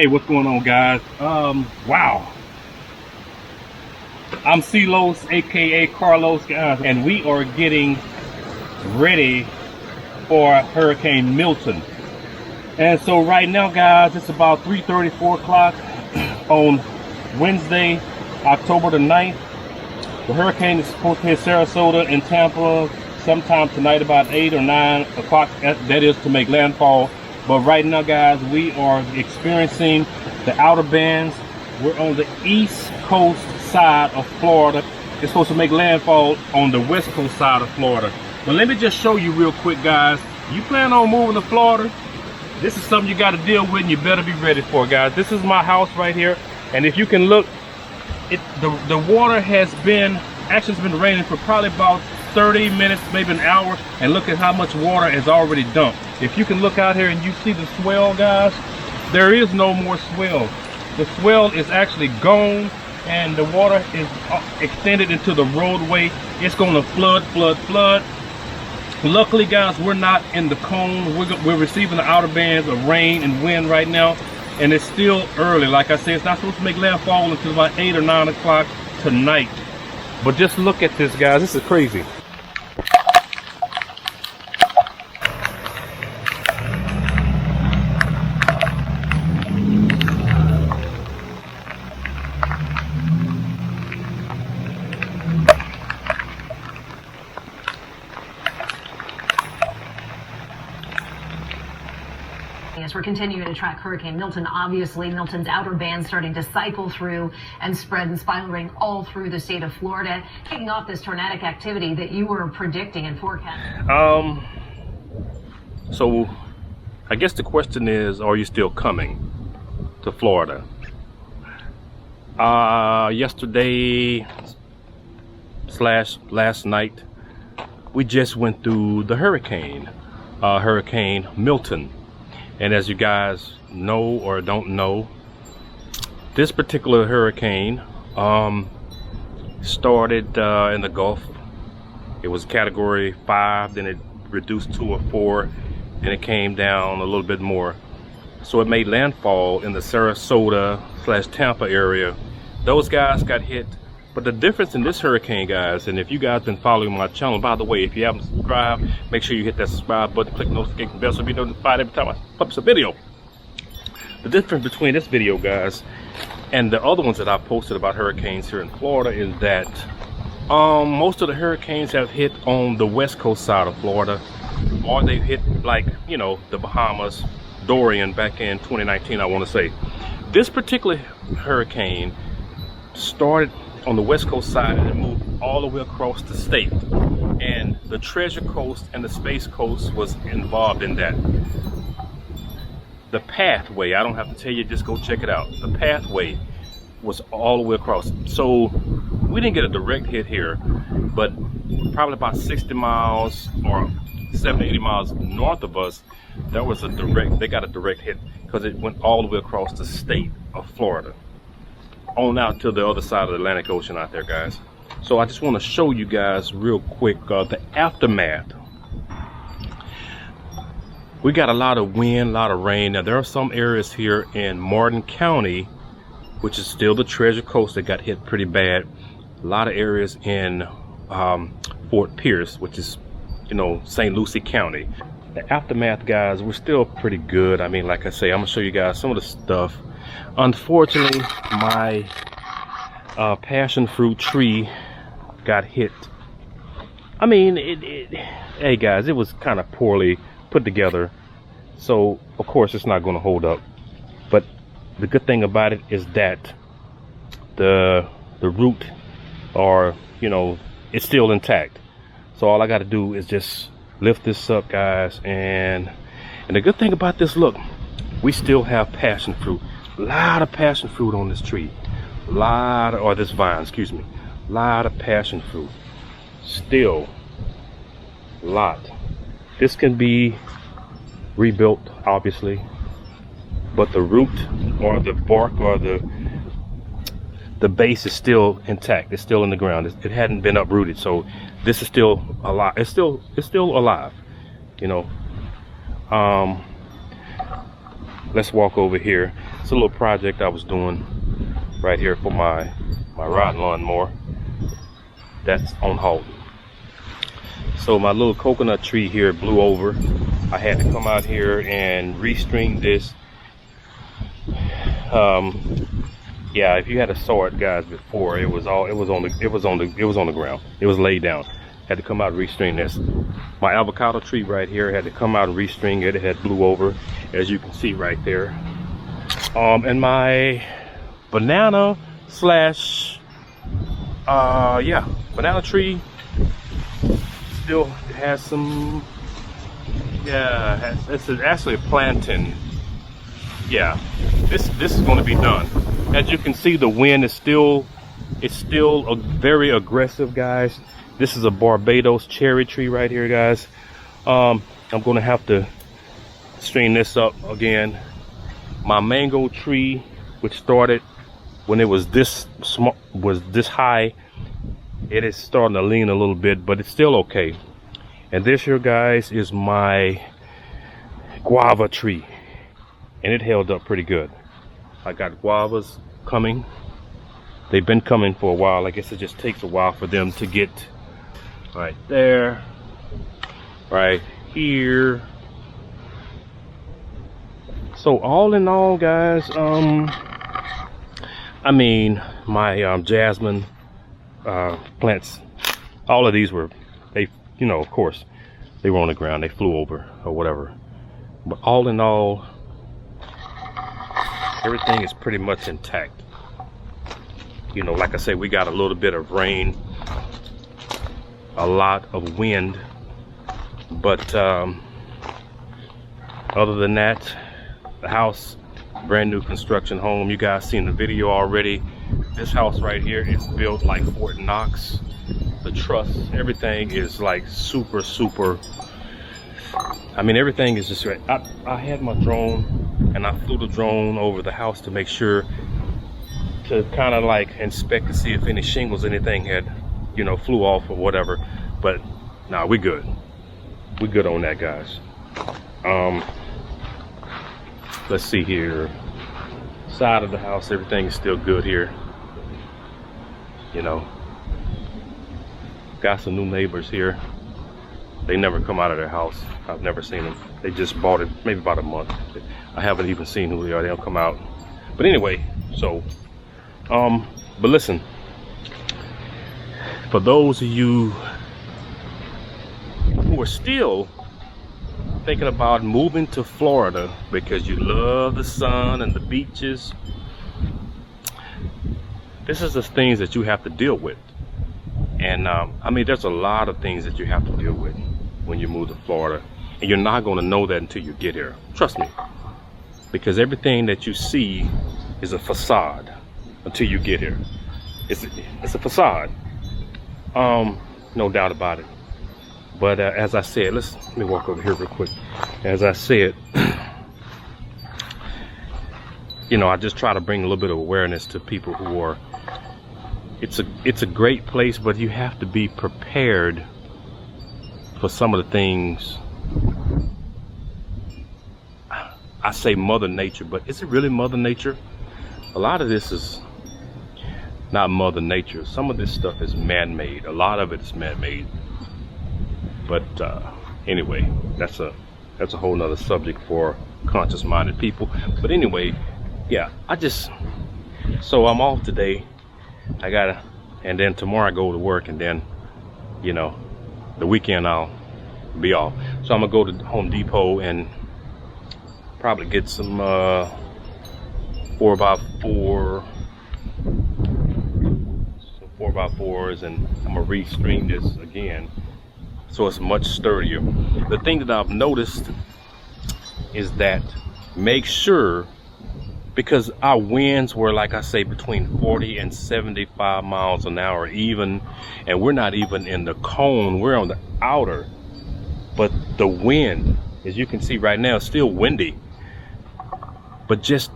Hey, what's going on, guys? Wow. I'm C-Los, aka Carlos, guys, and we are getting ready for Hurricane Milton. And so right now, guys, it's about 3:30, 4 o'clock on Wednesday, October the 9th. The hurricane is supposed to hit Sarasota and Tampa sometime tonight about 8 or 9 o'clock, that is, to make landfall. But right now, guys, we are experiencing the outer bands. We're on the east coast side of Florida. It's supposed to make landfall on the west coast side of Florida. But let me just show you real quick, guys. You plan on moving to Florida? This is something you got to deal with, and you better be ready for it, guys. This is my house right here, and if you can look, the water has been raining for probably about 30 minutes, maybe an hour, and look at how much water is already dumped. If you can look out here and you see the swell, guys, there is no more swell. The swell is actually gone, and the water is extended into the roadway. It's going to flood. Luckily, guys, we're not in the cone. We're receiving the outer bands of rain and wind right now, and it's still early. Like I said, it's not supposed to make landfall until about 8 or 9 o'clock tonight. But just look at this, guys. This is crazy. As we're continuing to track Hurricane Milton, obviously Milton's outer band starting to cycle through and spread and spiraling all through the state of Florida, kicking off this tornadic activity that you were predicting and forecasting. So I guess the question is, are you still coming to Florida? Yesterday / last night, we just went through the Hurricane Milton. And as you guys know or don't know, this particular hurricane started in the Gulf. It was category 5, then it reduced to a 4, and it came down a little bit more. So it made landfall in the Sarasota / Tampa area. Those guys got hit. But the difference in this hurricane, guys, and if you guys been following my channel, by the way, if you haven't subscribed, make sure you hit that subscribe button, click the notification bell so you be notified every time I publish a video. The difference between this video, guys, and the other ones that I posted about hurricanes here in Florida is that most of the hurricanes have hit on the west coast side of Florida, or they've hit, like, you know, the Bahamas, Dorian back in 2019, I want to say. This particular hurricane started on the west coast side and it moved all the way across the state, and the Treasure Coast and the Space Coast was involved in that. The pathway, I don't have to tell you, just go check it out. The pathway was all the way across, so we didn't get a direct hit here, but probably about 60 miles or 70, 80 miles north of us, there was they got a direct hit because it went all the way across the state of Florida on out to the other side of the Atlantic Ocean out there, guys. So I just want to show you guys real quick the aftermath. We got a lot of wind, a lot of rain. Now there are some areas here in Martin County, which is still the Treasure Coast, that got hit pretty bad. A lot of areas in Fort Pierce, which is, you know, St. Lucie County. The aftermath, guys, we're still pretty good. I mean, like I say, I'm gonna show you guys some of the stuff. Unfortunately, my passion fruit tree got hit. I mean, hey guys, it was kind of poorly put together, so of course it's not going to hold up. But the good thing about it is that the root, or, you know, it's still intact. So all I got to do is just lift this up, guys, and the good thing about this, look, we still have passion fruit. A lot of passion fruit on this tree, or this vine, excuse me. A lot of passion fruit, still a lot. This can be rebuilt, obviously, but the root or the bark or the base is still intact. It's still in the ground. It hadn't been uprooted, so this is still alive. It's still alive, you know. let's walk over here. It's a little project I was doing right here for my rod lawnmower that's on hold. So my little coconut tree here blew over. I had to come out here and restring this. Yeah, if you had saw it, guys, before, it was on the ground. It was laid down. Had to come out and restring this. My avocado tree right here, had to come out and restring it. It had blew over, as you can see right there. And my banana slash banana tree still has some, it's actually a plantain. Yeah, this is going to be done. As you can see, the wind is still very aggressive, guys. This is a Barbados cherry tree right here, guys. I'm going to have to string this up again. My mango tree, which started when it was this small, was this high, it is starting to lean a little bit, but it's still okay. And this here, guys, is my guava tree, and it held up pretty good. I got guavas coming. They've been coming for a while. I guess it just takes a while for them to get right there, right here. So all in all, guys, I mean, my jasmine plants, all of these were, they, you know, of course, they were on the ground. They flew over or whatever. But all in all, everything is pretty much intact. You know, like I said, we got a little bit of rain, a lot of wind, but other than that, the house, brand new construction home. You guys seen the video already. This house right here is built like Fort Knox. The truss, everything is like super, I mean, everything is just right. I had my drone and I flew the drone over the house to make sure, to kind of like inspect to see if any shingles, anything had, you know, flew off or whatever. But nah, we good. We good on that, guys. Let's see here. Side of the house, everything is still good here. You know, got some new neighbors here. They never come out of their house. I've never seen them. They just bought it maybe about a month. I haven't even seen who they are. They don't come out. But anyway, so but listen, for those of you who are still thinking about moving to Florida because you love the sun and the beaches, this is the things that you have to deal with. And I mean, there's a lot of things that you have to deal with when you move to Florida, and you're not going to know that until you get here. Trust me, because everything that you see is a facade until you get here. It's a facade, no doubt about it. But as I said, let me walk over here real quick. As I said, you know, I just try to bring a little bit of awareness to people who are, it's a great place, but you have to be prepared for some of the things. I say Mother Nature, but is it really Mother Nature? A lot of this is not Mother Nature. Some of this stuff is man-made. A lot of it is man-made. But anyway, that's a whole nother subject for conscious-minded people. But anyway, yeah, so I'm off today. And then tomorrow I go to work, and then, you know, the weekend I'll be off. So I'm gonna go to Home Depot and probably get some 4x4s, and I'm gonna restring this again so it's much sturdier. The thing that I've noticed is that make sure, because our winds were, like I say, between 40 and 75 miles an hour even, and we're not even in the cone, we're on the outer, but the wind, as you can see right now, is still windy. But just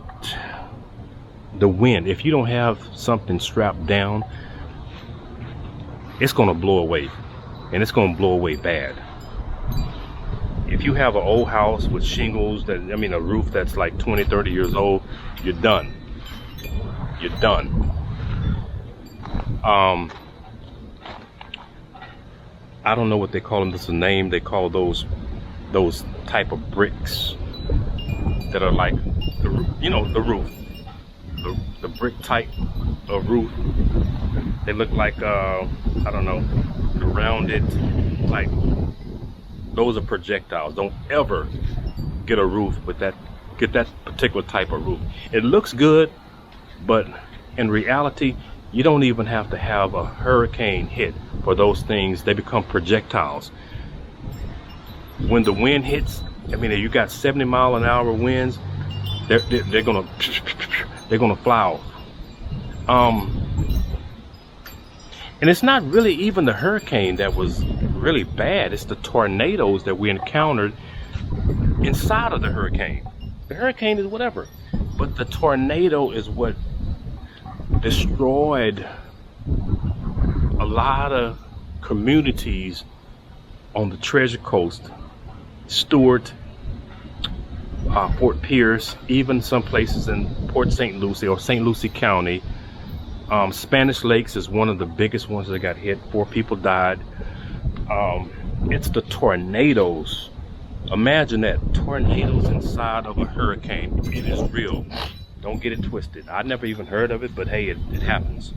the wind, if you don't have something strapped down, it's gonna blow away, and it's gonna blow away bad. if you have an old house with shingles, that, I mean, a roof that's like 20, 30 years old, you're done. You're done. I don't know what they call them. This is a name they call those type of bricks that are like the roof, you know, the roof, the brick type of roof. They look like I don't know, the rounded, like, those are projectiles. Don't ever get a roof with that, get that particular type of roof. It looks good, but in reality, you don't even have to have a hurricane hit for those things. They become projectiles. When the wind hits, I mean, if you got 70-mile-an-hour winds, they're gonna fly off. And it's not really even the hurricane that was really bad. It's the tornadoes that we encountered inside of the hurricane. The hurricane is whatever, but the tornado is what destroyed a lot of communities on the Treasure Coast, Stewart, Fort Pierce, even some places in Port St. Lucie or St. Lucie County. Spanish Lakes is one of the biggest ones that got hit. 4 people died. It's the tornadoes. Imagine that, tornadoes inside of a hurricane. It is real. Don't get it twisted. I never even heard of it, but hey, it happens.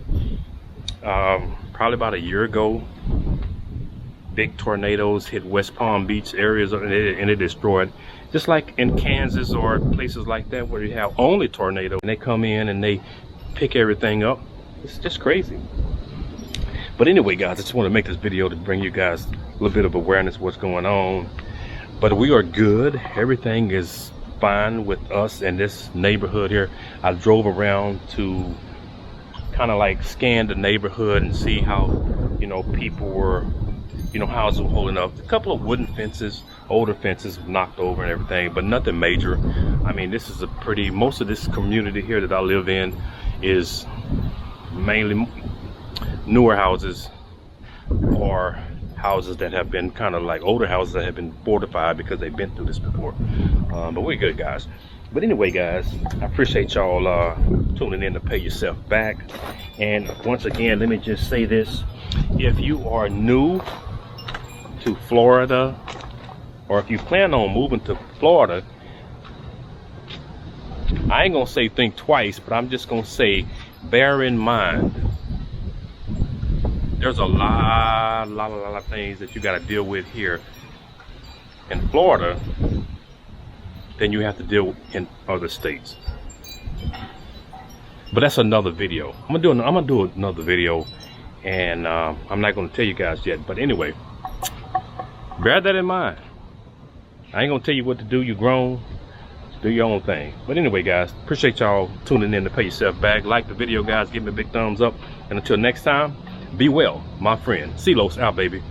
Probably about a year ago, big tornadoes hit West Palm Beach areas, and it destroyed, just like in Kansas or places like that where you have only tornadoes, and they come in and they pick everything up. It's just crazy. But anyway, guys, I just want to make this video to bring you guys a little bit of awareness of what's going on. But we are good. Everything is fine with us in this neighborhood here. I drove around to kind of like scan the neighborhood and see how, you know, people were, you know, houses were holding up. A couple of wooden fences, older fences knocked over and everything, but nothing major. I mean, this is a pretty, most of this community here that I live in is mainly newer houses or houses that have been kind of like older houses that have been fortified because they've been through this before. But we're good, guys. But anyway, guys, I appreciate y'all tuning in to Pay Yourself Back. And once again, let me just say this: if you are new to Florida, or if you plan on moving to Florida, I ain't gonna say think twice, but I'm just gonna say bear in mind there's a lot of things that you got to deal with here in Florida than you have to deal with in other states. But that's another video. I'm gonna do another video, and I'm not gonna tell you guys yet. But anyway, bear that in mind. I ain't gonna tell you what to do. You grown. Do your own thing. But anyway, guys, appreciate y'all tuning in to Pay Yourself Back. Like the video, guys. Give me a big thumbs up. And until next time, be well, my friend. CeeLos out, baby.